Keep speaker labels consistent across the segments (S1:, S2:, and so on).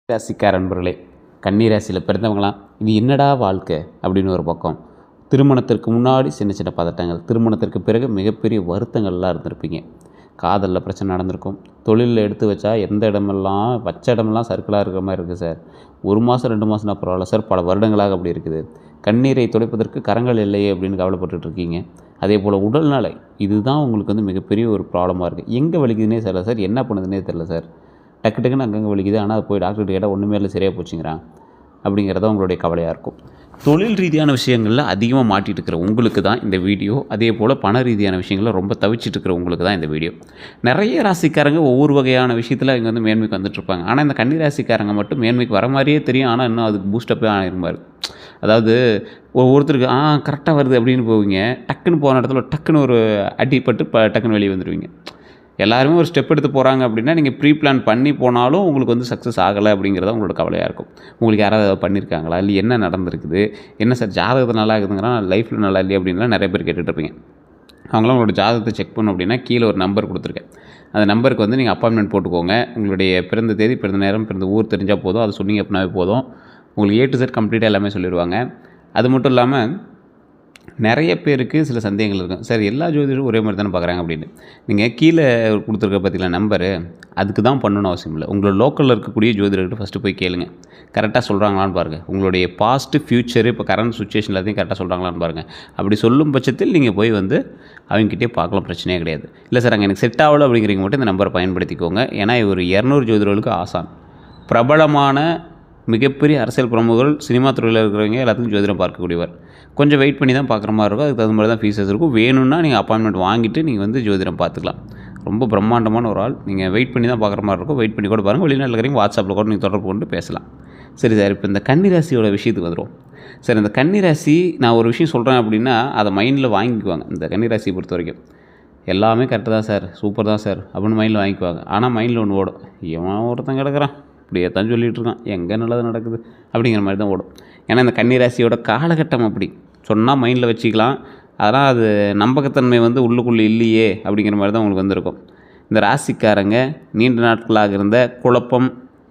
S1: ராசிக்கார நண்பர்களே, கன்னி ராசியில் பிறந்தவங்களாம் இது என்னடா வாழ்க்கை அப்படின்னு ஒரு பக்கம். திருமணத்திற்கு முன்னாடி சின்ன சின்ன பதட்டங்கள், திருமணத்திற்கு பிறகு மிகப்பெரிய வருத்தங்கள்லாம் இருந்திருப்பீங்க. காதலில் பிரச்சனை நடந்திருக்கும். தொழிலில் எடுத்து வச்சா எந்த இடமெல்லாம் வச்ச இடமெல்லாம் சர்க்கிளாக இருக்கிற மாதிரி இருக்குது சார். 1 மாதம் 2 மாதம்னா பரவாயில்ல சார், பல வருடங்களாக அப்படி இருக்குது. கண்ணீரை துடைப்பதற்கு கரங்கள் இல்லையே அப்படின்னு கவலைப்பட்டுருக்கீங்க. அதே போல் உடல்நலை, இதுதான் உங்களுக்கு வந்து மிகப்பெரிய ஒரு ப்ராப்ளமாக இருக்குது. எங்கே வலிக்குதுன்னே தெரியல சார், என்ன பண்ணுதுன்னே தெரில சார். டக்கு டக்குன்னு அங்கங்கே வலிக்குது, ஆனால் அது போய் டாக்டர்கிட்ட கேட்டால் ஒன்றுமே இல்லை, சரியாக போச்சுங்கிறான் அப்படிங்கிறத உங்களுடைய கவலையாக இருக்கும். தொழில் ரீதியான விஷயங்களில் அதிகமாக மாட்டிகிட்டு இருக்கிற உங்களுக்கு தான் இந்த வீடியோ. அதே போல் பண ரீதியான விஷயங்களில் ரொம்ப தவிச்சிட்டு இருக்கிற உங்களுக்கு தான் இந்த வீடியோ. நிறைய ராசிக்காரங்க ஒவ்வொரு வகையான விஷயத்தில் இங்கே வந்து மேன்மைக்கு வந்துட்டுருப்பாங்க. ஆனால் இந்த கன்னி ராசிக்காரங்க மட்டும் மேன்மைக்கு வர மாதிரியே தெரியும், ஆனால் இன்னும் அதுக்கு பூஸ்டப்பே ஆகிருப்பார். அதாவது ஒவ்வொருத்தருக்கு கரெக்டாக வருது அப்படின்னு போவீங்க, டக்குன்னு போன இடத்துல டக்குன்னு ஒரு அடிப்பட்டு டக்குன்னு வெளியே வந்துடுவீங்க. எல்லாருமே ஒரு ஸ்டெப் எடுத்து போகிறாங்க அப்படின்னா நீங்கள் ப்ரீ பிளான் பண்ணி போனாலும் உங்களுக்கு வந்து சக்ஸஸ் ஆகலை அப்படிங்கிறத உங்களோட கவலையாக இருக்கும். உங்களுக்கு யாராவது ஏதாவது பண்ணியிருக்காங்களா, இல்லை என்ன நடந்திருக்குது, என்ன சார் ஜாதகத்தில் நல்லா இருக்குதுங்கிறா லைஃப்பில் நல்லா இல்லையா அப்படின்லாம் நிறைய பேர் கேட்டுட்ருப்பீங்க. அவங்களாம் உங்களோட ஜாதகத்தை செக் பண்ணணும் அப்படின்னா கீழே ஒரு நம்பர் கொடுத்துருக்கேன். அந்த நம்பருக்கு வந்து நீங்கள் அப்பாயின்மெண்ட் போட்டுக்கோங்க. உங்களுடைய பிறந்த தேதி, பிறந்த நேரம், பிறந்த ஊர் தெரிஞ்சால் போதும். அது சொன்னீங்க அப்படின்னாவே போதும். உங்களுக்கு A to Z கம்ப்ளீட்டாக எல்லாமே சொல்லிடுவாங்க. அது மட்டும் இல்லாமல் நிறைய பேருக்கு சில சந்தேகங்கள் இருக்கும். சார் எல்லா ஜோதிடரும் ஒரே மாதிரி தானே பார்க்குறாங்க அப்படின்னு. நீங்கள் கீழே கொடுத்துருக்க பார்த்தீங்களா நம்பரு, அதுக்கு தான் பண்ணணும்னு அவசியம் இல்லை. உங்களோட லோக்கலில் இருக்கக்கூடிய ஜோதிடர்கிட்ட ஃபஸ்ட்டு போய் கேளுங்க, கரெக்டாக சொல்கிறாங்களான்னு பாருங்கள். உங்களுடைய பாஸ்ட்டு ஃப்யூச்சரு இப்போ கரண்ட் சுச்சுவேஷன் எல்லாத்தையும் கரெக்டாக சொல்கிறாங்களான்னு பாருங்கள். அப்படி சொல்லும் பட்சத்தில் நீங்கள் போய் வந்து அவங்ககிட்டே பார்க்கலாம், பிரச்சனையே கிடையாது. இல்லை சார் அங்கே எனக்கு செட் ஆகலை அப்படிங்கிறீங்க மட்டும் இந்த நம்பரை பயன்படுத்திக்கோங்க. ஏன்னா ஒரு 200 ஜோதிடர்களுக்கு ஆசான். பிரபலமான மிகப்பெரிய அரசியல் பிரமுகர்கள், சினிமா துறையில் இருக்கிறவங்க எல்லாத்துக்கும் ஜோதிடம் பார்க்கக்கூடியவர். கொஞ்சம் வெயிட் பண்ணி தான் பார்க்குற மாதிரி இருக்கும். அதுக்கு தகுந்த மாதிரி தான் ஃபீஸஸ் இருக்கும். வேணும்னா நீங்கள் அப்பாயின்மெண்ட் வாங்கிட்டு நீங்கள் வந்து ஜோதிடம் பார்த்துக்கலாம். ரொம்ப பிரம்மாண்டமான ஒரு ஆள். நீங்கள் வெயிட் பண்ணி தான் பார்க்குற மாதிரி இருக்கும். வெயிட் பண்ணி கூட பாருங்கள். வெளிநாட்டில் இருக்கிறீங்க, வாட்ஸ்அப்பில் கூட நீங்கள் தொடர்பு கொண்டு பேசலாம். சரி சார், இப்போ இந்த கன்னிராசியோட விஷயத்துக்கு வந்துடும். சார் இந்த கன்னிராசி, நான் ஒரு விஷயம் சொல்கிறேன் அப்படின்னா அதை மைண்டில் வாங்கிக்குவாங்க. இந்த கன்னிராசியை பொறுத்த வரைக்கும் எல்லாமே கரெக்டு தான் சார், சூப்பர் தான் சார் அப்படின்னு மைண்டில் வாங்கிக்குவாங்க. ஆனால் மைண்டில் ஒன்று ஓடும், இவன் ஒருத்தன் கிடக்கிறான், இப்படியே தான் சொல்லிகிட்டு இருக்கான், எங்கே நல்லது நடக்குது அப்படிங்கிற மாதிரி தான் ஓடும். ஏன்னா இந்த கன்னிராசியோட காலகட்டம் அப்படி சொன்னால் மைண்டில் வச்சுக்கலாம். அதனால் அது நம்பகத்தன்மை வந்து உள்ளுக்குள்ளே இல்லையே அப்படிங்கிற மாதிரி தான் உங்களுக்கு வந்திருக்கும். இந்த ராசிக்காரங்க நீண்ட நாட்களாக இருந்த குழப்பம்,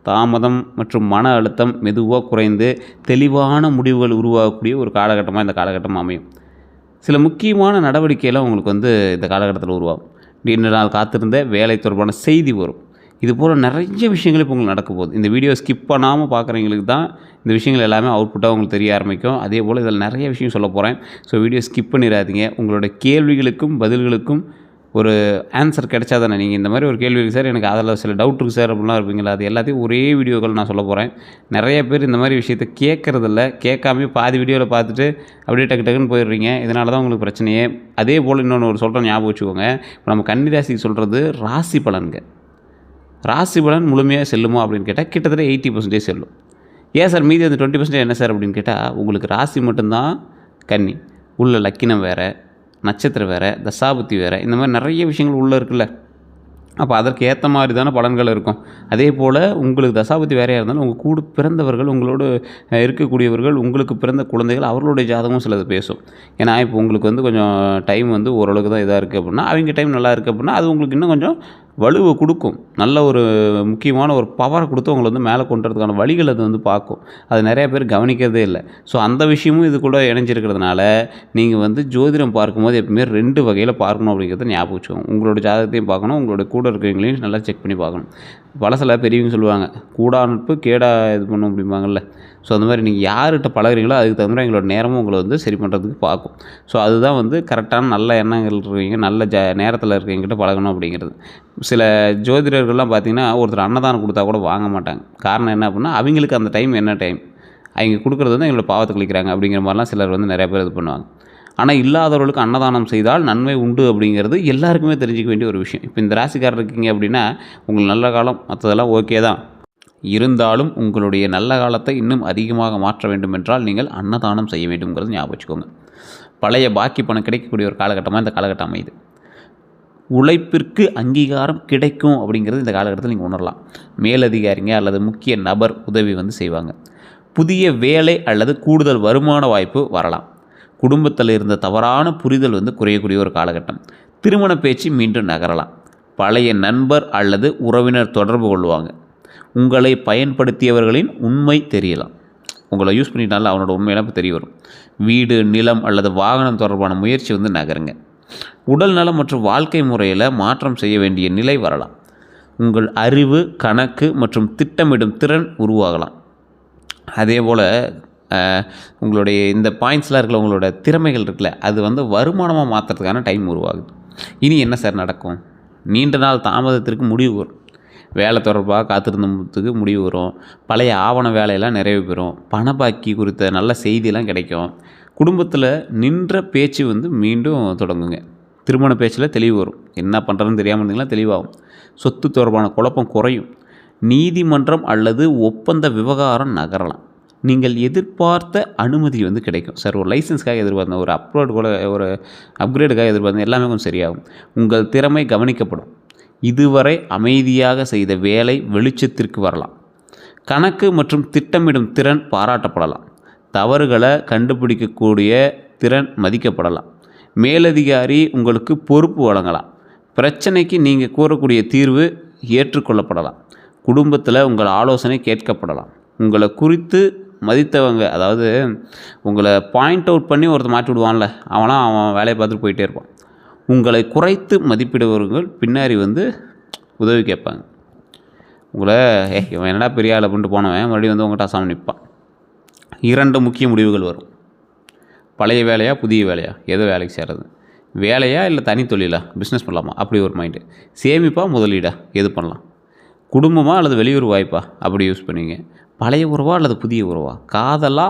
S1: தாமதம் மற்றும் மன அழுத்தம் மெதுவாக குறைந்து தெளிவான முடிவுகள் உருவாகக்கூடிய ஒரு காலகட்டமாக இந்த காலகட்டம் அமையும். சில முக்கியமான நடவடிக்கையெல்லாம் உங்களுக்கு வந்து இந்த காலகட்டத்தில் உருவாகும். நீண்ட நாள் காத்திருந்த வேலை தொடர்பான செய்தி வரும். இது போல் நிறைய விஷயங்கள் இப்போ உங்களுக்கு நடக்க போகுது. இந்த வீடியோ ஸ்கிப் பண்ணாமல் பார்க்குறவங்களுக்கு தான் இந்த விஷயங்கள் எல்லாமே அவுட்புட்டாக உங்களுக்கு தெரிய ஆரம்பிக்கும். அதே போல் இதில் நிறைய விஷயம் சொல்ல போகிறேன். ஸோ வீடியோ ஸ்கிப் பண்ணிடாதீங்க. உங்களோட கேள்விகளுக்கும் பதில்களுக்கும் ஒரு ஆன்சர் கிடைச்சா தானே. நீங்கள் இந்த மாதிரி ஒரு கேள்வி இருக்குது சார், எனக்கு அதில் சில டவுட் இருக்குது சார் அப்படிலாம் இருப்பீங்களா, அது எல்லாத்தையும் ஒரே வீடியோக்கள் நான் சொல்ல போகிறேன். நிறைய பேர் இந்த மாதிரி விஷயத்தை கேட்குறதில்ல, கேட்காமே பாதி வீடியோவில் பார்த்துட்டு அப்படியே டக்கு டக்குன்னு போயிடுறீங்க. இதனால தான் உங்களுக்கு பிரச்சனையே. அதே போல் இன்னொன்று ஒரு சொல்கிறேன், ஞாபகம் வச்சுக்கோங்க. இப்போ நம்ம கன்னிராசிக்கு சொல்கிறது ராசி பலன்கள். ராசி பலன் முழுமையாக செல்லுமோ அப்படின்னு கேட்டால் கிட்டத்தட்ட 80% செல்லும். ஏன் சார் மீதி அந்த 20% என்ன சார் அப்படின்னு கேட்டால், உங்களுக்கு ராசி மட்டும்தான் கன்னி, உள்ள லக்கினம் வேறு, நட்சத்திரம் வேறு, தசாபுத்தி வேறு, இந்த மாதிரி நிறைய விஷயங்கள் உள்ளே இருக்குல்ல. அப்போ அதற்கு ஏற்ற மாதிரி தானே பலன்கள் இருக்கும். அதே போல் உங்களுக்கு தசாபுத்தி வேறையாக இருந்தாலும் உங்கள் கூட பிறந்தவர்கள், உங்களோடு இருக்கக்கூடியவர்கள், உங்களுக்கு பிறந்த குழந்தைகள், அவர்களுடைய ஜாதகம் சிலது பேசும். ஏன்னா இப்போ உங்களுக்கு வந்து கொஞ்சம் டைம் வந்து ஓரளவுக்கு தான் இதாக இருக்குது அப்படின்னா, அவங்க டைம் நல்லா இருக்குது அப்படின்னா அது உங்களுக்கு இன்னும் கொஞ்சம் வலுவை கொடுக்கும். நல்ல ஒரு முக்கியமான ஒரு பவரை கொடுத்து உங்களை வந்து மேலே கொண்டு வரதுக்கான வழிகள் அது வந்து பார்க்கும். அது நிறைய பேர் கவனிக்கிறதே இல்லை. ஸோ அந்த விஷயமும் இது கூட இணைஞ்சிருக்கிறதுனால நீங்கள் வந்து ஜோதிடம் பார்க்கும்போது எப்பவுமே 2 வகையில் பார்க்கணும் அப்படிங்கிறத ஞாபகம் வச்சுக்கோங்க. உங்களோட ஜாதகத்தையும் பார்க்கணும், உங்களோட கூட இருக்கிறவங்களையும் நல்லா செக் பண்ணி பார்க்கணும். பழசில் பெரியவங்க சொல்லுவாங்க, கூடா நட்பு கேடா இது பண்ணும் அப்படிம்பாங்கள்ல. ஸோ அந்த மாதிரி நீங்கள் யார்கிட்ட பழகிறீங்களோ அதுக்கு தகுந்த மாதிரி எங்களோட நேரமும் உங்களை வந்து சரி பண்ணுறதுக்கு பார்க்கும். ஸோ அதுதான் வந்து கரெக்டான நல்ல எண்ணங்கள் இருக்கிறவங்க, நல்ல நேரத்தில் இருக்கிறவங்ககிட்ட பழகணும் அப்படிங்கிறது. சில ஜோதிடர்கள்லாம் பார்த்திங்கன்னா ஒருத்தர் அன்னதானம் கொடுத்தா கூட வாங்க மாட்டாங்க. காரணம் என்ன அப்படின்னா, அவங்களுக்கு அந்த டைம் என்ன டைம், அவங்க கொடுக்குறது வந்து எங்களோட பாவத்தை கழிக்கிறாங்க அப்படிங்கிற மாதிரிலாம் சிலர் வந்து நிறைய பேர் இது பண்ணுவாங்க. ஆனால் இல்லாதவர்களுக்கு அன்னதானம் செய்தால் நன்மை உண்டு அப்படிங்கிறது எல்லாருக்குமே தெரிஞ்சிக்க வேண்டிய ஒரு விஷயம். இப்போ இந்த ராசிக்காரர் இருக்கீங்க அப்படின்னா உங்களுக்கு நல்ல காலம் மற்றதெல்லாம் ஓகே தான். இருந்தாலும் உங்களுடைய நல்ல காலத்தை இன்னும் அதிகமாக மாற்ற வேண்டும் என்றால் நீங்கள் அன்னதானம் செய்ய வேண்டும்ங்கிறது ஞாபகம் வச்சுக்கோங்க. பழைய பாக்கி பணம் கிடைக்கக்கூடிய ஒரு காலகட்டமாக இந்த காலகட்டம் அமையுது. உழைப்பிற்கு அங்கீகாரம் கிடைக்கும் அப்படிங்கிறது இந்த காலகட்டத்தில் நீங்கள் உணரலாம். மேலதிகாரிங்க அல்லது முக்கிய நபர் உதவி வந்து செய்வாங்க. புதிய வேலை அல்லது கூடுதல் வருமான வாய்ப்பு வரலாம். குடும்பத்தில் இருந்த தவறான புரிதல் வந்து குறையக்கூடிய ஒரு காலகட்டம். திருமண பேச்சு மீண்டும் நகரலாம். பழைய நண்பர் அல்லது உறவினர் தொடர்பு கொள்வாங்க. உங்களை பயன்படுத்தியவர்களின் உண்மை தெரியலாம். உங்களை யூஸ் பண்ணிட்டால அவனோட உண்மையெல்லாம் தெரிய வரும். வீடு, நிலம் அல்லது வாகனம் தொடர்பான முயற்சி நகருங்க. உடல் நலம் மற்றும் வாழ்க்கை முறையில் மாற்றம் செய்ய வேண்டிய நிலை வரலாம். உங்கள் அறிவு, கணக்கு மற்றும் திட்டமிடும் திறன் உருவாகலாம். அதே போல் உங்களுடைய இந்த பாயிண்ட்ஸ்லாம் இருக்குல்ல, உங்களோட திறமைகள் இருக்குல்ல, அது வருமானமாக மாற்றுறதுக்கான டைம் உருவாகுது. இனி என்ன சார் நடக்கும்? நீண்ட நாள் தாமதத்திற்கு முடிவு வரும். வேலை தொடர்பாக காத்திருந்ததுக்கு முடிவு வரும். பழைய ஆவண வேலையெல்லாம் நிறைவு பெறும். பண பாக்கி குறித்த நல்ல செய்தியெல்லாம் கிடைக்கும். குடும்பத்தில் நின்ற பேச்சு மீண்டும் தொடங்குங்க. திருமண பேச்சில் தெளிவு வரும். என்ன பண்ணுறதுன்னு தெரியாமல் இருந்தீங்கன்னா தெளிவாகும். சொத்து தொடர்பான குழப்பம் குறையும். நீதிமன்றம் அல்லது ஒப்பந்த விவகாரம் நகரலாம். நீங்கள் எதிர்பார்த்த அனுமதி கிடைக்கும். சார் ஒரு லைசன்ஸ்க்காக எதிர்பார்த்தேன், ஒரு அப்கிரேடுக்காக எதிர்பார்த்தேன், எல்லாமே கொஞ்சம் சரியாகும். உங்கள் திறமை கவனிக்கப்படும். இதுவரை அமைதியாக செய்த வேலை வெளிச்சத்திற்கு வரலாம். கணக்கு மற்றும் திட்டமிடும் திறன் பாராட்டப்படலாம். தவறுகளை கண்டுபிடிக்கக்கூடிய திறன் மதிக்கப்படலாம். மேலதிகாரி உங்களுக்கு பொறுப்பு வழங்கலாம். பிரச்சனைக்கு நீங்கள் கூறக்கூடிய தீர்வு ஏற்றுக்கொள்ளப்படலாம். குடும்பத்தில் உங்கள் ஆலோசனை கேட்கப்படலாம். உங்களை குறித்து மதித்தவங்க, அதாவது உங்களை பாயிண்ட் அவுட் பண்ணி ஒருத்தர் மாட்டி விடுவான்ல, அவன் வேலையை பார்த்துட்டு போயிட்டே இருப்பான். உங்களை குறைத்து மதிப்பிடுபவர்கள் பின்னாடி உதவி கேட்பாங்க. உங்களை இவன் என்னடா பெரிய ஆள் அப்படின்ட்டு போனவன் மறுபடியும் உங்கள்கிட்ட அசாம நிற்பான். 2 முக்கிய முடிவுகள் வரும். பழைய வேலையா, புதிய வேலையா, எதோ வேலைக்கு சேர்றது, வேலையா இல்லை தனி தொழிலா, பிஸ்னஸ் பண்ணலாமா, அப்படி ஒரு மைண்டு. சேமிப்பா, முதலீடா, எது பண்ணலாம், குடும்பமா அல்லது வெளியூர் வாய்ப்பா, அப்படி யூஸ் பண்ணுவீங்க. பழைய உறவா அல்லது புதிய உறவா, காதலா,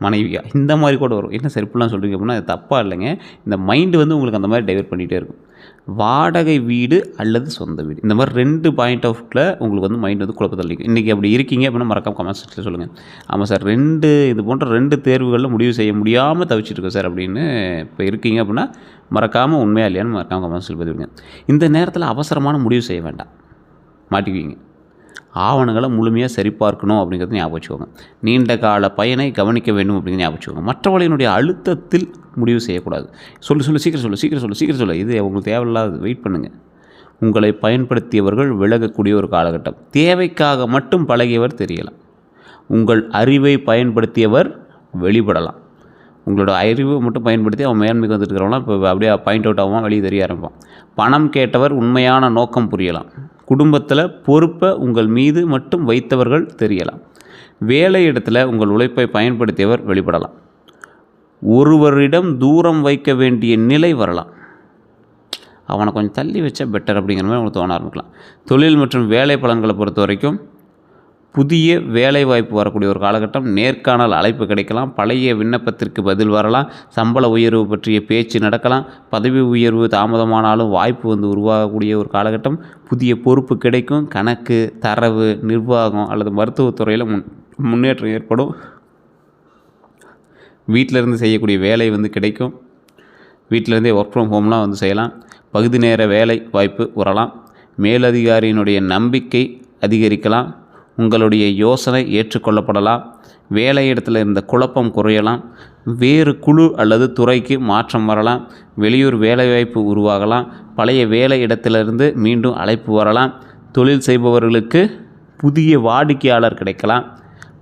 S1: மனைவியா, இந்த மாதிரி கூட வரும். என்ன சார் இப்படிலாம் சொல்கிறீங்க அப்படின்னா, அது தப்பாக இல்லைங்க. இந்த மைண்டு உங்களுக்கு அந்த மாதிரி டைவர்ட் பண்ணிகிட்டே இருக்கும். வாடகை வீடு அல்லது சொந்த வீடு, இந்த மாதிரி 2 பாயிண்ட் ஆஃப் வியூவில் உங்களுக்கு மைண்டு குழப்பத்தில் இருக்கும். இன்றைக்கி அப்படி இருக்கீங்க அப்படின்னா மறக்காம கமெண்ட் செக்ஷனில் சொல்லுங்கள். ஆமாம் சார், இது போன்ற 2 தேர்வுகளில் முடிவு செய்ய முடியாமல் தவிச்சிட்ருக்கோம் சார் அப்படின்னு இப்போ இருக்கீங்க அப்படின்னா மறக்காமல் உண்மையாக இல்லையான்னு மறக்காமல் கமெண்ட் செக்ஷனில் பதிவிடுங்க. இந்த நேரத்தில் அவசரமான முடிவு செய்ய வேண்டாம், மாட்டிக்குவீங்க. ஆவணங்களை முழுமையாக சரிபார்க்கணும் அப்படிங்கிறது ஞாபகம் வச்சுக்கோங்க. நீண்ட கால பயனை கவனிக்க வேண்டும் அப்படிங்கிறது ஞாபகம் வச்சுக்கோங்க. மற்றவர்களினுடைய அழுத்தத்தில் முடிவு செய்யக்கூடாது. சீக்கிரம் சொல்லு, இது உங்களுக்கு தேவையில்லாத, வெயிட் பண்ணுங்கள். உங்களை பயன்படுத்தியவர்கள் விலகக்கூடிய ஒரு காலகட்டம். தேவைக்காக மட்டும் பழகியவர் தெரியலாம். உங்கள் அறிவை பயன்படுத்தியவர் வெளிப்படலாம். உங்களோட அறிவை மட்டும் பயன்படுத்தி அவன் மேன்மைக்கு வந்துட்டுருக்கிறவங்களாம் இப்போ அப்படியே பாயிண்ட் அவுட் ஆகுவான், வெளியே தெரிய ஆரம்பிப்பான். பணம் கேட்டவர் உண்மையான நோக்கம் புரியலாம். குடும்பத்தில் பொறுப்பை உங்கள் மீது மட்டும் வைத்தவர்கள் தெரியலாம். வேலை இடத்துல உங்கள் உழைப்பை பயன்படுத்தியவர் வெளிப்படலாம். ஒருவரிடம் தூரம் வைக்க வேண்டிய நிலை வரலாம். அவனை கொஞ்சம் தள்ளி வச்சா பெட்டர் அப்படிங்கிற மாதிரி உங்களுக்கு தோண ஆரம்பிக்கலாம். தொழில் மற்றும் வேலை பலன்களை பொறுத்த வரைக்கும் புதிய வேலை வாய்ப்பு வரக்கூடிய ஒரு காலகட்டம். நேர்காணல் அழைப்பு கிடைக்கலாம். பழைய விண்ணப்பத்திற்கு பதில் வரலாம். சம்பள உயர்வு பற்றிய பேச்சு நடக்கலாம். பதவி உயர்வு தாமதமானாலும் வாய்ப்பு உருவாகக்கூடிய ஒரு காலகட்டம். புதிய பொறுப்பு கிடைக்கும். கணக்கு, தரவு, நிர்வாகம் அல்லது மருத்துவத்துறையில் முன்னேற்றம் ஏற்படும். வீட்டிலேருந்து செய்யக்கூடிய வேலை கிடைக்கும். வீட்டிலேருந்தே ஒர்க் ஃப்ரம் ஹோம்லாம் செய்யலாம். பகுதி நேர வேலை வாய்ப்பு வரலாம். மேலதிகாரியினுடைய நம்பிக்கை அதிகரிக்கலாம். உங்களுடைய யோசனை ஏற்றுக்கொள்ளப்படலாம். வேலை இடத்துல இருந்த குழப்பம் குறையலாம். வேறு குழு அல்லது துறைக்கு மாற்றம் வரலாம். வெளியூர் வேலைவாய்ப்பு உருவாகலாம். பழைய வேலை இடத்திலிருந்து மீண்டும் அழைப்பு வரலாம். தொழில் செய்பவர்களுக்கு புதிய வாடிக்கையாளர் கிடைக்கலாம்.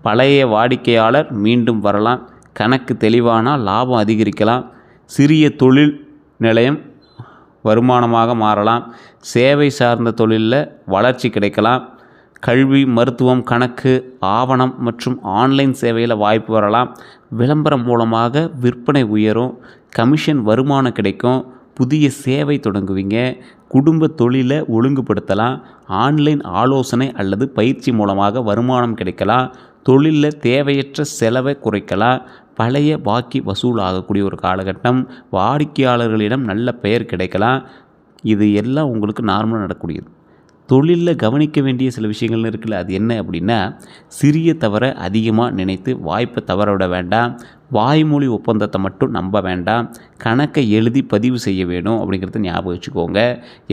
S1: பழைய வாடிக்கையாளர் மீண்டும் வரலாம். கணக்கு தெளிவானால் லாபம் அதிகரிக்கலாம். சிறிய தொழில் நிலையம் வருமானமாக மாறலாம். சேவை சார்ந்த தொழிலில் வளர்ச்சி கிடைக்கலாம். கல்வி, மருத்துவம், கணக்கு, ஆவணம் மற்றும் ஆன்லைன் சேவையில் வாய்ப்பு வரலாம். விளம்பரம் மூலமாக விற்பனை உயரும். கமிஷன் வருமானம் கிடைக்கும். புதிய சேவை தொடங்குவீங்க. குடும்ப தொழிலை ஒழுங்குபடுத்தலாம். ஆன்லைன் ஆலோசனை அல்லது பயிற்சி மூலமாக வருமானம் கிடைக்கலாம். தொழிலில் தேவையற்ற செலவை குறைக்கலாம். பழைய பாக்கி வசூல் ஆகக்கூடிய ஒரு காலகட்டம். வாடிக்கையாளர்களிடம் நல்ல பெயர் கிடைக்கலாம். இது எல்லாம் உங்களுக்கு நார்மலாக நடக்கக்கூடியது. தொழிலில் கவனிக்க வேண்டிய சில விஷயங்கள்னு இருக்குல்ல, அது என்ன அப்படின்னா, சிறிய தவறை அதிகமாக நினைத்து வாய்ப்பை தவற விட வேண்டாம். வாய்மொழி ஒப்பந்தத்தை மட்டும் நம்ப வேண்டாம். கணக்கை எழுதி பதிவு செய்ய வேணும் அப்படிங்கிறத ஞாபகம் வச்சுக்கோங்க.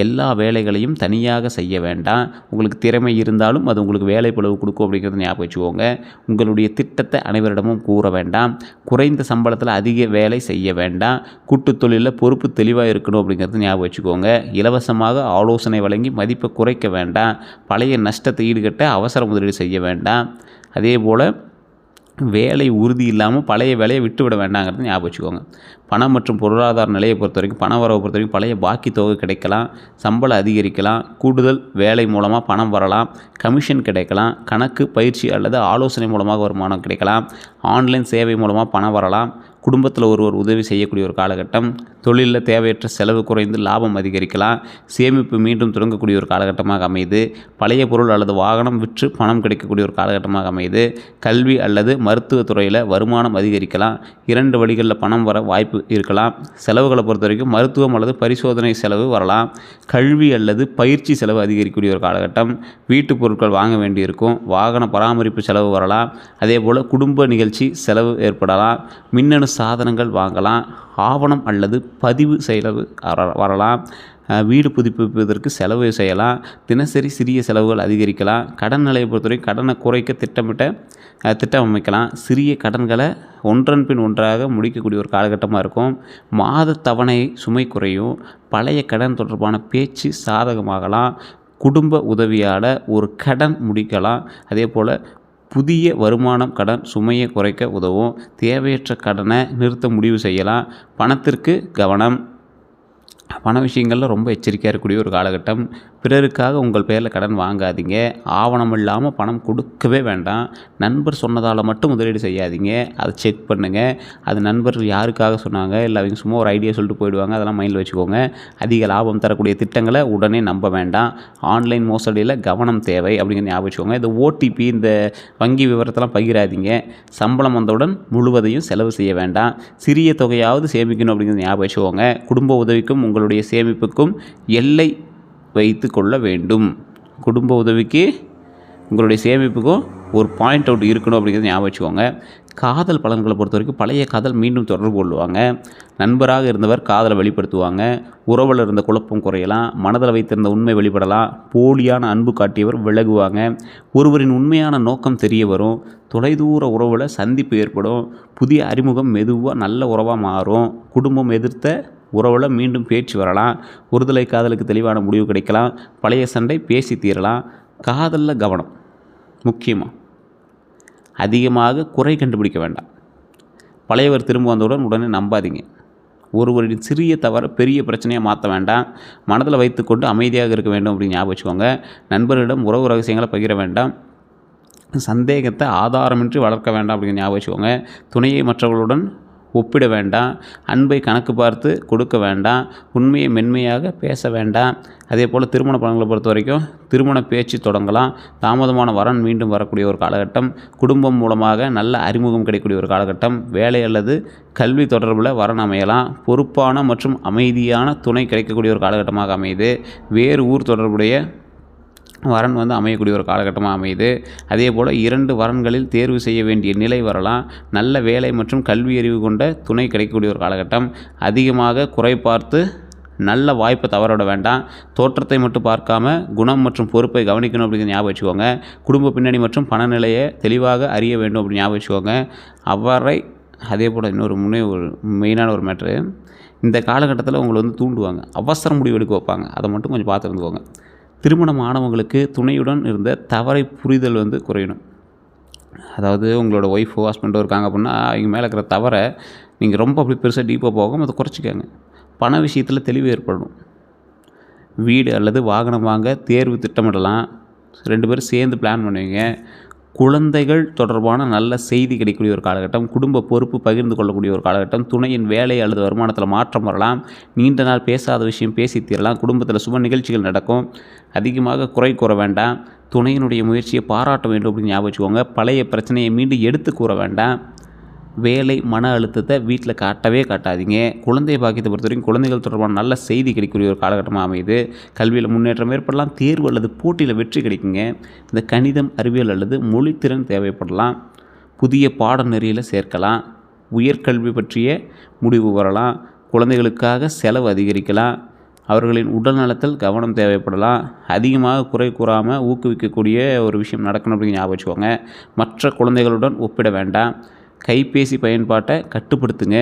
S1: எல்லா வேலைகளையும் தனியாக செய்ய வேண்டாம். உங்களுக்கு திறமை இருந்தாலும் அது உங்களுக்கு வேலை பளுவு கொடுக்கும் அப்படிங்கிறத ஞாபகம் வச்சுக்கோங்க. உங்களுடைய திட்டத்தை அனைவரிடமும் கூற வேண்டாம். குறைந்த சம்பளத்தில் அதிக வேலை செய்ய வேண்டாம். கூட்டுத் தொழிலில் பொறுப்பு தெளிவாக இருக்கணும் அப்படிங்கிறத ஞாபகம் வச்சுக்கோங்க. இலவசமாக ஆலோசனை வழங்கி மதிப்பை குறைக்க வேண்டாம். பழைய நஷ்டத்தை ஈடுகட்ட அவசர முதலீடு செய்ய வேண்டாம். அதே போல் வேலை உறுதி இல்லாமல் பழைய வேலையை விட்டுவிட வேண்டாங்கிறத ஞாபகம் வச்சுக்கோங்க. பணம் மற்றும் பொருளாதார நிலையை பொறுத்த வரைக்கும், பண வரவை பொறுத்த வரைக்கும் பழைய பாக்கி தொகை கிடைக்கலாம், சம்பளம் அதிகரிக்கலாம், கூடுதல் வேலை மூலமாக பணம் வரலாம், கமிஷன் கிடைக்கலாம், கணக்கு பயிற்சி அல்லது ஆலோசனை மூலமாக வருமானம் கிடைக்கலாம், ஆன்லைன் சேவை மூலமாக பணம் வரலாம், குடும்பத்தில் ஒருவர் உதவி செய்யக்கூடிய ஒரு காலகட்டம், தொழிலில் தேவையற்ற செலவு குறைந்து லாபம் அதிகரிக்கலாம், சேமிப்பு மீண்டும் தொடங்கக்கூடிய ஒரு காலகட்டமாக அமையுது, பழைய பொருள் அல்லது வாகனம் விற்று பணம் கிடைக்கக்கூடிய ஒரு காலகட்டமாக அமையுது, கல்வி அல்லது மருத்துவத்துறையில் வருமானம் அதிகரிக்கலாம், 2 வழிகளில் பணம் வர வாய்ப்பு இருக்கலாம், செலவுகளை பொறுத்த வரைக்கும் மருத்துவம் அல்லது பரிசோதனை செலவு வரலாம், கல்வி அல்லது பயிற்சி செலவு அதிகரிக்கக்கூடிய ஒரு காலகட்டம், வீட்டு பொருட்கள் வாங்க வேண்டியிருக்கும், வாகன பராமரிப்பு செலவு வரலாம், அதே போல் குடும்ப நிகழ்ச்சி செலவு ஏற்படலாம், மின்னணு சாதனங்கள் வாங்கலாம், ஆவணம் அல்லது பதிவு செலவு வரலாம், வீடு புதுப்பிப்பதற்கு செலவு செய்யலாம், தினசரி சிறிய செலவுகள் அதிகரிக்கலாம், கடன் நிலையை பொறுத்தவரை கடனை குறைக்க திட்டம் அமைக்கலாம், சிறிய கடன்களை ஒன்றன் பின் ஒன்றாக முடிக்கக்கூடிய ஒரு காலகட்டமாக இருக்கும், மாத தவணை சுமை குறையும், பழைய கடன் தொடர்பான பேச்சு சாதகமாகலாம், குடும்ப உதவியால் ஒரு கடன் முடிக்கலாம், அதே போல் புதிய வருமானம் கடன் சுமையை குறைக்க உதவும், தேவையற்ற கடனை நிறுத்த முடிவு செய்யலாம், பணத்திற்கு கவனம், பண விஷயங்களில் ரொம்ப எச்சரிக்கையாக இருக்கக்கூடிய ஒரு காலகட்டம், பிறருக்காக உங்கள் பேரில் கடன் வாங்காதீங்க, ஆவணம் இல்லாமல் பணம் கொடுக்கவே வேண்டாம், நண்பர் சொன்னதால் மட்டும் முதலீடு செய்யாதீங்க, அதை செக் பண்ணுங்கள், அது நண்பர் யாருக்காக சொன்னாங்க, இல்லை அவங்க சும்மா ஒரு ஐடியா சொல்லிட்டு போயிடுவாங்க, அதெல்லாம் மைண்டில் வச்சுக்கோங்க. அதிக லாபம் தரக்கூடிய திட்டங்களை உடனே நம்ப வேண்டாம், ஆன்லைன் மோசடியில் கவனம் தேவை அப்படிங்கிற ஞாபகம் வச்சுக்கோங்க. இந்த ஓடிபி, இந்த வங்கி விவரத்தெல்லாம் பகிராதீங்க, சம்பளம் வந்தவுடன் முழுவதையும் செலவு செய்ய வேண்டாம், சிறிய தொகையாவது சேமிக்கணும் அப்படிங்கிறத ஞாபகம் வச்சுக்கோங்க. குடும்ப உதவிக்கும் உங்களுடைய சேமிப்புக்கும் எல்லை வைத்து கொள்ள வேண்டும். குடும்ப உதவிக்கு உங்களுடைய சேமிப்புக்கும் ஒரு பாயிண்ட் அவுட் இருக்கணும் அப்படிங்கிறத ஞாபகம் வச்சுக்கோங்க. காதல் பலன்களை பொறுத்த வரைக்கும் பழைய காதல் மீண்டும் தொடர்பு கொள்வாங்க, நண்பராக இருந்தவர் காதலை வெளிப்படுத்துவாங்க, உறவில் இருந்த குழப்பம் குறையலாம், மனதில் வைத்திருந்த உண்மை வெளிப்படலாம், போலியான அன்பு காட்டியவர் விலகுவாங்க, ஒருவரின் உண்மையான நோக்கம் தெரிய வரும், தொலைதூர உறவில் சந்திப்பு ஏற்படும், புதிய அறிமுகம் மெதுவாக நல்ல உறவாக மாறும், குடும்பம் எதிர்த்த உறவில் மீண்டும் பேச்சு வரலாம், ஒருதலை காதலுக்கு தெளிவான முடிவு கிடைக்கலாம், பழைய சண்டை பேசி தீரலாம். காதலில் கவனம் முக்கியமாக, அதிகமாக குறை கண்டுபிடிக்க வேண்டாம், பழையவர் திரும்ப வந்தவுடன் உடனே நம்பாதீங்க, ஒருவரின் சிறிய தவறை பெரிய பிரச்சனையாக மாற்ற வேண்டாம், மனதில் வைத்துக்கொண்டு அமைதியாக இருக்க வேண்டும் அப்படின்னு ஞாபகம் வச்சுக்கோங்க. நண்பர்களிடம் உறவு ரகசியங்களை பகிர வேண்டாம், சந்தேகத்தை ஆதாரமின்றி வளர்க்க வேண்டாம் அப்படிங்கிற ஞாபகம் வச்சுக்கோங்க. துணையை மற்றவர்களுடன் ஒப்பிட வேண்டாம், அன்பை கணக்கு பார்த்து கொடுக்க வேண்டாம், உண்மையை மென்மையாக பேச வேண்டாம். அதே போல் திருமண பலன்களை பொறுத்த வரைக்கும் திருமண பேச்சு தொடங்கலாம், தாமதமான வரன் மீண்டும் வரக்கூடிய ஒரு காலகட்டம், குடும்பம் மூலமாக நல்ல அறிமுகம் கிடைக்கக்கூடிய ஒரு காலகட்டம், வேலை அல்லது கல்வி தொடர்பில் வரன் அமையலாம், பொறுப்பான மற்றும் அமைதியான துணை கிடைக்கக்கூடிய ஒரு காலகட்டமாக அமையுது, வேறு ஊர் தொடர்புடைய வரன் அமையக்கூடிய ஒரு காலகட்டமாக அமையுது. அதே போல் 2 வரன்களில் தேர்வு செய்ய வேண்டிய நிலை வரலாம், நல்ல வேலை மற்றும் கல்வி அறிவு கொண்ட துணை கிடைக்கக்கூடிய ஒரு காலகட்டம், அதிகமாக குறை பார்த்து நல்ல வாய்ப்பை தவறவிட வேண்டாம், தோற்றத்தை மட்டும் பார்க்காம குணம் மற்றும் பொறுப்பை கவனிக்கணும் அப்படிங்கிற ஞாபகம் வச்சுக்கோங்க. குடும்ப பின்னணி மற்றும் பணநிலையை தெளிவாக அறிய வேண்டும் அப்படின்னு ஞாபகம் வச்சுக்கோங்க. அவரை அதே போல் இன்னொரு மெயினான ஒரு மேட்ரு, இந்த காலகட்டத்தில் உங்களை தூண்டுவாங்க, அவசர முடிவு எடுக்க வைப்பாங்க, அதை மட்டும் கொஞ்சம் பார்த்து இருந்துக்கோங்க. திருமணம் ஆனவங்களுக்கு துணையுடன் இருந்த தவறை புரிதல் குறையணும். அதாவது உங்களோட ஒய்ஃபோ ஹஸ்பண்டோ இருக்காங்க அப்படின்னா அவங்க மேலே இருக்கிற தவறை நீங்கள் ரொம்ப அப்படி பெருசாக டீப்பாக போகாமல் அதை குறைச்சிக்கோங்க. பண விஷயத்தில் தெளிவு ஏற்படணும். வீடு அல்லது வாகனம் வாங்க தேர்வு திட்டமிடலாம், 2 பேரும் சேர்ந்து பிளான் பண்ணுவீங்க. குழந்தைகள் தொடர்பான நல்ல செய்தி கிடைக்கக்கூடிய ஒரு காலகட்டம், குடும்ப பொறுப்பு பகிர்ந்து கொள்ளக்கூடிய ஒரு காலகட்டம், துணையின் வேலை அல்லது வருமானத்தில் மாற்றம் வரலாம், நீண்ட நாள் பேசாத விஷயம் பேசி தீரலாம், குடும்பத்தில் சுப நிகழ்ச்சிகள் நடக்கும், அதிகமாக குறை கூற வேண்டாம், துணையினுடைய முயற்சியை பாராட்ட வேண்டும் அப்படின்னு ஞாபகம் வச்சுக்கோங்க. பழைய பிரச்சனையை மீண்டும் எடுத்து கூற வேண்டாம். வேலை மன அழுத்தத்தை வீட்டில் காட்டவே காட்டாதீங்க. குழந்தை பாக்கியத்தை பொறுத்த வரைக்கும் குழந்தைகள் தொடர்பான நல்ல செய்தி கிடைக்கக்கூடிய ஒரு காலகட்டமாக அமையுது. கல்வியில் முன்னேற்றம் ஏற்படலாம், தேர்வு அல்லது போட்டியில் வெற்றி கிடைக்குங்க. இந்த கணிதம், அறிவியல் அல்லது மொழித்திறன் தேவைப்படலாம், புதிய பாடநெறியில் சேர்க்கலாம், உயர்கல்வி பற்றிய முடிவு வரலாம், குழந்தைகளுக்காக செலவு அதிகரிக்கலாம், அவர்களின் உடல் நலத்தில் கவனம் தேவைப்படலாம், அதிகமாக குறை கூறாமல் ஊக்குவிக்கக்கூடிய ஒரு விஷயம் நடக்கணும் அப்படின்னு ஞாபகம் வச்சுக்கோங்க. மற்ற குழந்தைகளுடன் ஒப்பிட வேண்டாம், கைபேசி பயன்பாட்டை கட்டுப்படுத்துங்க,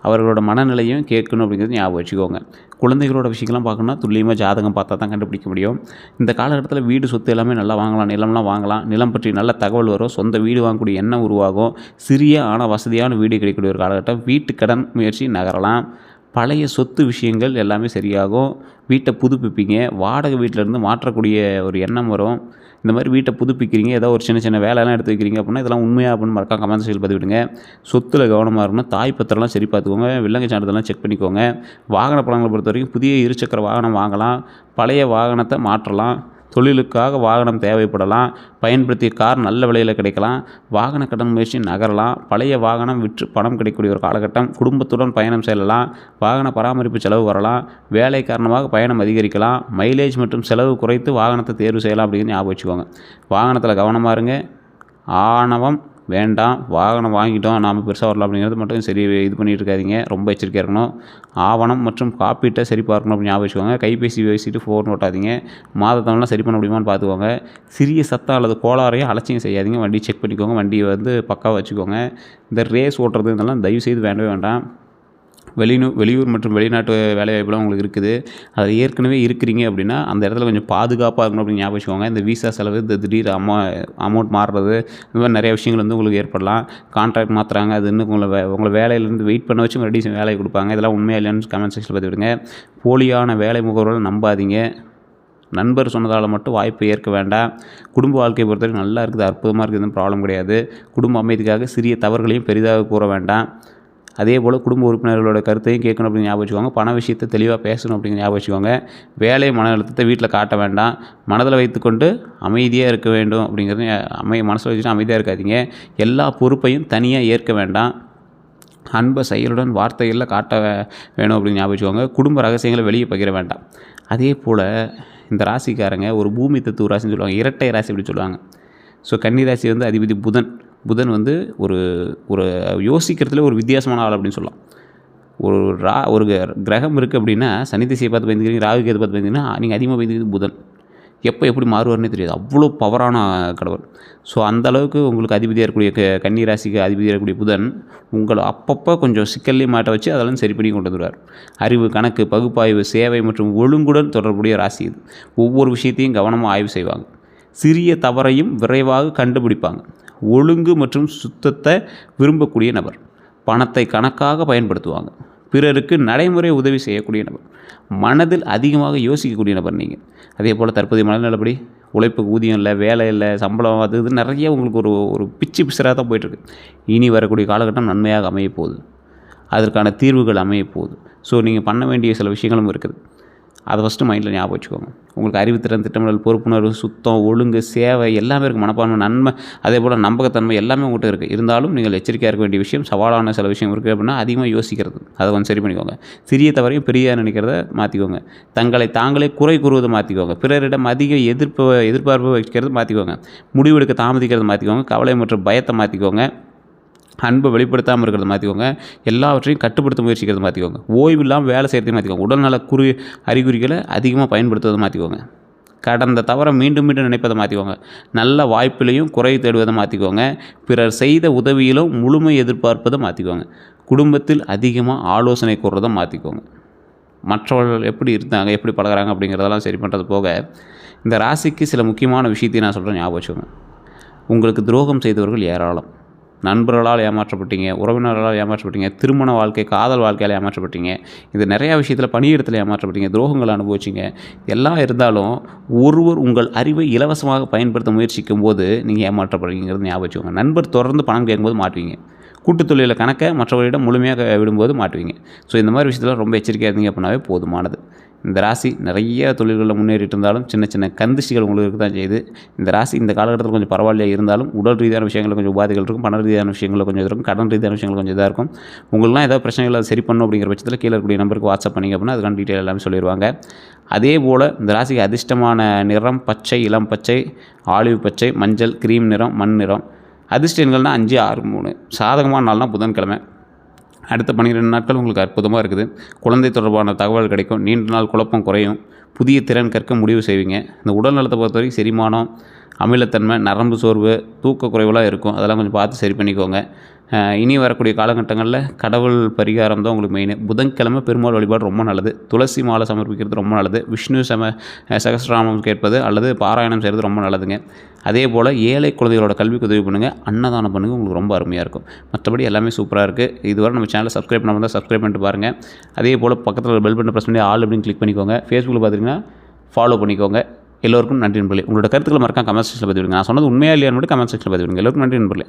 S1: அவர்களோட மனநிலையும் கேட்கணும் அப்படிங்கிறது ஞாபகம் வச்சுக்கோங்க. குழந்தைகளோட விஷயங்கள்லாம் பார்க்கணுன்னா துல்லியமாக ஜாதகம் பார்த்தா தான் கண்டுபிடிக்க முடியும். இந்த காலகட்டத்தில் வீடு சொத்து எல்லாமே நல்லா வாங்கலாம், நிலம்லாம் வாங்கலாம், நிலம் பற்றி நல்ல தகவல் வரும், சொந்த வீடு வாங்கக்கூடிய எண்ணம் உருவாகும், சிறிய ஆனால் வசதியான வீடு கிடைக்கக்கூடிய ஒரு காலகட்டம், வீட்டு கடன் முயற்சி நகரலாம், பழைய சொத்து விஷயங்கள் எல்லாமே சரியாகும், வீட்டை புதுப்பிப்பீங்க, வாடகை வீட்டிலேருந்து மாற்றக்கூடிய ஒரு எண்ணம் வரும். இந்த மாதிரி வீட்டை புதுப்பிக்கிறீங்க, ஏதோ ஒரு சின்ன சின்ன வேலையெல்லாம் எடுத்து வைக்கிறீங்க அப்படின்னா இதெல்லாம் உண்மையாக அப்படின்னு மறக்காம கமெண்ட் செக்ஷனில் பதிவிடுங்க. சொத்தில் கவனமாக இருக்கணும், தாய் பத்திரம்லாம் சரி பார்த்துக்கோங்க, வில்லங்க சான்றிதழ்லாம் செக் பண்ணிக்கோங்க. வாகன பலன்களை பொறுத்த வரைக்கும் புதிய இருசக்கர வாகனம் வாங்கலாம், பழைய வாகனத்தை மாற்றலாம், தொழிலுக்காக வாகனம் தேவைப்படலாம், பயன்படுத்திய கார் நல்ல விலையில் கிடைக்கலாம், வாகன கடன் முயற்சி நகரலாம், பழைய வாகனம் விற்று பணம் கிடைக்கக்கூடிய ஒரு காலகட்டம், குடும்பத்துடன் பயணம் செல்லலாம், வாகன பராமரிப்பு செலவு வரலாம், வேலை காரணமாக பயணம் அதிகரிக்கலாம், மைலேஜ் மற்றும் செலவு குறைத்து வாகனத்தை தேர்வு செய்யலாம் அப்படின்னு ஞாபகம் வச்சுக்கோங்க. வாகனத்தில் கவனமாக இருங்க, ஆணவம் வேண்டாம், வாகனம் வாங்கிட்டோம் நாம் பெருசாக வரலாம் அப்படிங்கிறது மட்டும் சரி இது பண்ணிகிட்டு இருக்காதிங்க, ரொம்ப எச்சரிக்கையாக இருக்கணும். ஆவணம் மற்றும் காப்பீட்டை சரி பார்க்கணும் அப்படின்னு ஞாபகம் வச்சுக்கோங்க. கைபேசி பேசிட்டு ஃபோன் ஓட்டாதீங்க, மாதத்தவெல்லாம் சரி பண்ண முடியுமான்னு பார்த்துக்கோங்க. சிறிய சத்தம் அல்லது கோளாறையும் அலட்சியம் செய்யாதீங்க, வண்டி செக் பண்ணிக்கோங்க, வண்டியை பக்காவாக வச்சுக்கோங்க. இந்த ரேஸ் ஓட்டுறது இதெல்லாம் தயவுசெய்து வேண்டவே வேண்டாம். வெளியூர் மற்றும் வெளிநாட்டு வேலைவாய்ப்புலாம் உங்களுக்கு இருக்குது, அதில் ஏற்கனவே இருக்கிறீங்க அப்படின்னா அந்த இடத்துல கொஞ்சம் பாதுகாப்பாக இருக்கணும் அப்படின்னு ஞாபகம் வச்சுக்கோங்க. இந்த விசா செலவு, இந்த திடீர் அமௌண்ட் மாறுறது, இந்த மாதிரி நிறைய விஷயங்கள் உங்களுக்கு ஏற்படலாம். கான்ட்ராக்ட் மாற்றுறாங்க, அது இன்னும் உங்களை வேலையிலேருந்து வெயிட் பண்ண வச்சு மறுபடியும் வேலையை கொடுப்பாங்க. இதெல்லாம் உண்மையாக இல்லைன்னு கமெண்ட் செக்ஷனில் பார்த்து விடுங்க. போலியான வேலை முகவர்கள் நம்பாதீங்க, நண்பர் சொன்னதால் மட்டும் வாய்ப்பை ஏற்க வேண்டாம். குடும்ப வாழ்க்கையை பொறுத்தவரைக்கும் நல்லா இருக்குது, அற்புதமாக இருக்குது, ப்ராப்ளம் கிடையாது. குடும்ப அமைதிக்காக சிறிய தவறுகளையும் பெரிதாக கூற வேண்டாம். அதே போல் குடும்ப உறுப்பினர்களோட கருத்தையும் கேட்கணும் அப்படின்னு ஞாபகம் வச்சுக்கோங்க. பண விஷயத்தை தெளிவாக பேசணும் அப்படின்னு ஞாபகம் வச்சுக்கோங்க. வேலை மன அழுத்தத்தை வீட்டில் காட்ட வேண்டாம், மனதில் வைத்துக்கொண்டு அமைதியாக இருக்க வேண்டும் அப்படிங்கிறது மனசில் வச்சுட்டு அமைதியாக இருக்காதீங்க. எல்லா பொறுப்பையும் தனியாக ஏற்க வேண்டாம், அன்பை செயலுடன் வார்த்தைகளில் காட்ட வேணும் அப்படின்னு ஞாபகம் வச்சுக்கோங்க. குடும்ப ரகசியங்களை வெளியே பகிர வேண்டாம். அதே போல் இந்த ராசிக்காரங்க ஒரு பூமி தத்துவ ராசின்னு சொல்லுவாங்க, இரட்டை ராசி அப்படி சொல்லுவாங்க. ஸோ கன்னி ராசி அதிபதி புதன். புதன் ஒரு ஒரு யோசிக்கிறதுல ஒரு வித்தியாசமான ஆள் அப்படின்னு சொல்லலாம். ஒரு கிரகம் இருக்குது அப்படின்னா சனி திசையை பார்த்து பயந்துக்கிறீங்க, ராகு கேது பார்த்து பயந்துங்கன்னா நீங்கள் அதிகமாக பயந்துக்கிறது புதன். எப்போ எப்படி மாறுவார்னே தெரியாது, அவ்வளோ பவரான கடவுள். ஸோ அந்தளவுக்கு உங்களுக்கு அதிபதியாக இருக்கக்கூடிய கன்னி ராசிக்கு அதிபதியாக இருக்கக்கூடிய புதன் உங்களை அப்பப்போ கொஞ்சம் சிக்கல்லையும் மாட்ட வச்சு அதெல்லாம் சரி பண்ணி கொண்டு வந்துடுவார். அறிவு, கணக்கு, பகுப்பாய்வு, சேவை மற்றும் ஒழுங்குடன் தொடர்புடைய ராசி இது. ஒவ்வொரு விஷயத்தையும் கவனமாக ஆய்வு செய்வாங்க, சிறிய தவறையும் விரைவாக கண்டுபிடிப்பாங்க, ஒழுங்கு மற்றும் சுத்தத்தை விரும்பக்கூடிய நபர், பணத்தை கணக்காக பயன்படுத்துவாங்க, பிறருக்கு நடைமுறை உதவி செய்யக்கூடிய நபர், மனதில் அதிகமாக யோசிக்கக்கூடிய நபர் நீங்கள். அதே போல் தற்போதைய மனநிலைப்படி உழைப்புக்கு ஊதியம் இல்லை, வேலை இல்லை, சம்பளம், அது இது நிறைய உங்களுக்கு ஒரு பிச்சராக தான் போயிட்டுருக்கு. இனி வரக்கூடிய காலகட்டம் நன்மையாக அமையப்போகுது, அதற்கான தீர்வுகள் அமையப்போகுது. ஸோ நீங்கள் பண்ண வேண்டிய சில விஷயங்களும் இருக்குது, அதை ஃபஸ்ட்டு மைண்டில் ஞாபகம் வச்சுக்கோங்க. உங்களுக்கு அறிவுத்திறன், திட்டமிடல், பொறுப்புணர்வு, சுத்தம், ஒழுங்கு, சேவை எல்லாமே இருக்குது, மனப்பான்மை, நன்மை, அதே போல் நம்பகத்தன்மை எல்லாமே உங்கள்கிட்ட இருக்குது. இருந்தாலும் நீங்கள் எச்சரிக்கையாக இருக்க வேண்டிய விஷயம், சவாலான சில விஷயம் இருக்குது அப்படின்னா அதிகமாக யோசிக்கிறது, அதை கொஞ்சம் சரி பண்ணிக்கோங்க. சிறிய தவறையும் பெரியாக நினைக்கிறத மாற்றிக்கோங்க. தங்களை தாங்களே குறை கூறுவதை மாற்றிக்கோங்க. பிறரிடம் அதிக எதிர்பார்ப்பு வைக்கிறது மாற்றிக்கோங்க. முடிவெடுக்க தாமதிக்கிறத மாற்றிக்கோங்க. கவலை மற்றும் பயத்தை மாற்றிக்கோங்க. அன்பை வெளிப்படுத்தாமல் இருக்கிறத மாற்றிக்கோங்க. எல்லாவற்றையும் கட்டுப்படுத்த முயற்சிக்கிறத மாற்றிக்கோங்க. ஓய்வு இல்லாமல் வேலை செய்கிறதையும் மாற்றிக்கோங்க. உடல்நல அறிகுறிகளை அதிகமாக பயன்படுத்துவதை மாற்றிக்கோங்க. கடந்த தவறை மீண்டும் மீண்டும் நினைப்பதை மாற்றிக்கோங்க. நல்ல வாய்ப்பிலையும் குறை தேடுவதை மாற்றிக்கோங்க. பிறர் செய்த உதவியிலும் முழுமை எதிர்பார்ப்பதை மாற்றிக்கோங்க. குடும்பத்தில் அதிகமாக ஆலோசனை கூறுறதை மாற்றிக்கோங்க. மற்றவர்கள் எப்படி இருந்தாங்க, எப்படி பழகிறாங்க அப்படிங்கிறதெல்லாம் சரி பண்ணுறது போக, இந்த ராசிக்கு சில முக்கியமான விஷயத்தையும் நான் சொல்கிறேன், ஞாபகம் வச்சுக்கோங்க. உங்களுக்கு துரோகம் செய்தவர்கள் ஏராளம். நண்பர்களால் ஏமாற்றப்பட்டீங்க, உறவினர்களால் ஏமாற்றப்பட்டீங்க, திருமண வாழ்க்கை, காதல் வாழ்க்கையால் ஏமாற்றப்பட்டீங்க, இது நிறையா விஷயத்தில் பணியிடத்தில் ஏமாற்றப்பட்டீங்க, துரோகங்களை அனுபவிச்சிங்க. எல்லாம் இருந்தாலும் ஒருவர் உங்கள் அறிவை இலவசமாக பயன்படுத்த முயற்சிக்கும் போது நீங்கள் ஏமாற்றப்படுறீங்கிறது ஞாபகம் வச்சுக்கோங்க. நண்பர் தொடர்ந்து பணம் கேட்கும்போது மாட்டுவீங்க. கூட்டுத் தொழிலில் கணக்கை மற்றவர்களிடம் முழுமையாக விடும்போது மாட்டுவீங்க. ஸோ இந்த மாதிரி விஷயத்தில் ரொம்ப எச்சரிக்கையாக இருந்தீங்க அப்படின்னாவே போதுமானது. இந்த ராசி நிறைய தொழில்களில் முன்னேறிட்டு இருந்தாலும் சின்ன சின்ன கந்திஷ்டிகள் உங்களுக்கு தான் செய்யுது. இந்த ராசி இந்த காலகட்டத்தில் கொஞ்சம் பரவாயில்லையாக இருந்தாலும் உடல் ரீதியான விஷயங்களில் கொஞ்சம் உபாதைகள் இருக்கும், பண ரீதியான விஷயங்களில் கொஞ்சம் இருக்கும், கடன் ரீதியான விஷயங்கள் கொஞ்சம் இதாக இருக்கும். உங்களெலாம் ஏதாவது பிரச்சனைகளை சரி பண்ணணும் அப்படிங்கிற பட்சத்தில் கீழே இருக்கக்கூடிய நம்பருக்கு வாட்ஸ்அப் பண்ணிங்க அப்படின்னா அதுக்கான டீட்டெயில் எல்லாமே சொல்லிடுவாங்க. அதே போல் இந்த ராசிக்கு அதிர்ஷ்டமான நிறம் பச்சை, இளம் பச்சை, ஆலிவ் பச்சை, மஞ்சள், கிரீம் நிறம், மண் நிறம். அதிர்ஷ்ட எண்கள்னால் 5, 6, 3. சாதகமான நாள்னால் புதன்கிழமை. அடுத்த 12 நாட்கள் உங்களுக்கு அற்புதமாக இருக்குது. குழந்தை தொடர்பான தகவல் கிடைக்கும். நீண்ட நாள் குழப்பம் குறையும். புதிய திறன் கற்க முடிவு செய்வீங்க. இந்த உடல் நலத்தை பொறுத்த வரைக்கும் செரிமானம், அமிலத்தன்மை, நரம்பு சோர்வு, தூக்க குறைவெல்லாம் இருக்கும். அதெல்லாம் கொஞ்சம் பார்த்து சரி பண்ணிக்கோங்க. இனி வரக்கூடிய காலகட்டங்களில் கடவுள் பரிகாரம் தான் உங்களுக்கு மெயின். புதன்கிழமை பெருமாள் வழிபாடு ரொம்ப நல்லது. துளசி மாலை சமர்ப்பிக்கிறது ரொம்ப நல்லது. விஷ்ணு சகஸ்ரநாமம் கேட்பது அல்லது பாராயணம் செய்கிறது ரொம்ப நல்லதுங்க. அதே போல் ஏழை குழந்தைகளோட கல்விக்கு உதவி பண்ணுங்கள், அன்னதானம் பண்ணுங்கள், உங்களுக்கு ரொம்ப அருமையாக இருக்கும். மற்றபடி எல்லாமே சூப்பராக இருக்குது. இதுவரை நம்ம சேனலை சப்ஸ்கிரைப் பண்ணாமல் தான் சப்ஸ்கிரைப் பண்ணிட்டு பாருங்கள். அதே போல் பக்கத்தில் பெல் பட்டனை ப்ரெஸ் பண்ணி ஆல் அப்படின்னு கிளிக் பண்ணிக்கோங்க. ஃபேஸ்புக்கில் பார்த்தீங்கன்னா ஃபாலோ பண்ணிக்கோங்க. எல்லோருக்கும் நன்றி நண்பர்களே. உங்களோட கருத்துக்களை மறக்காம கமெண்ட் செக்ஷனில் பதிவிடுங்க. நான் சொன்னது உண்மையாக இல்லையான்னு மட்டும் கமெண்ட் செக்ஷனில் பதிவிடுங்க. எல்லோருக்கும் நன்றி நண்பர்களே.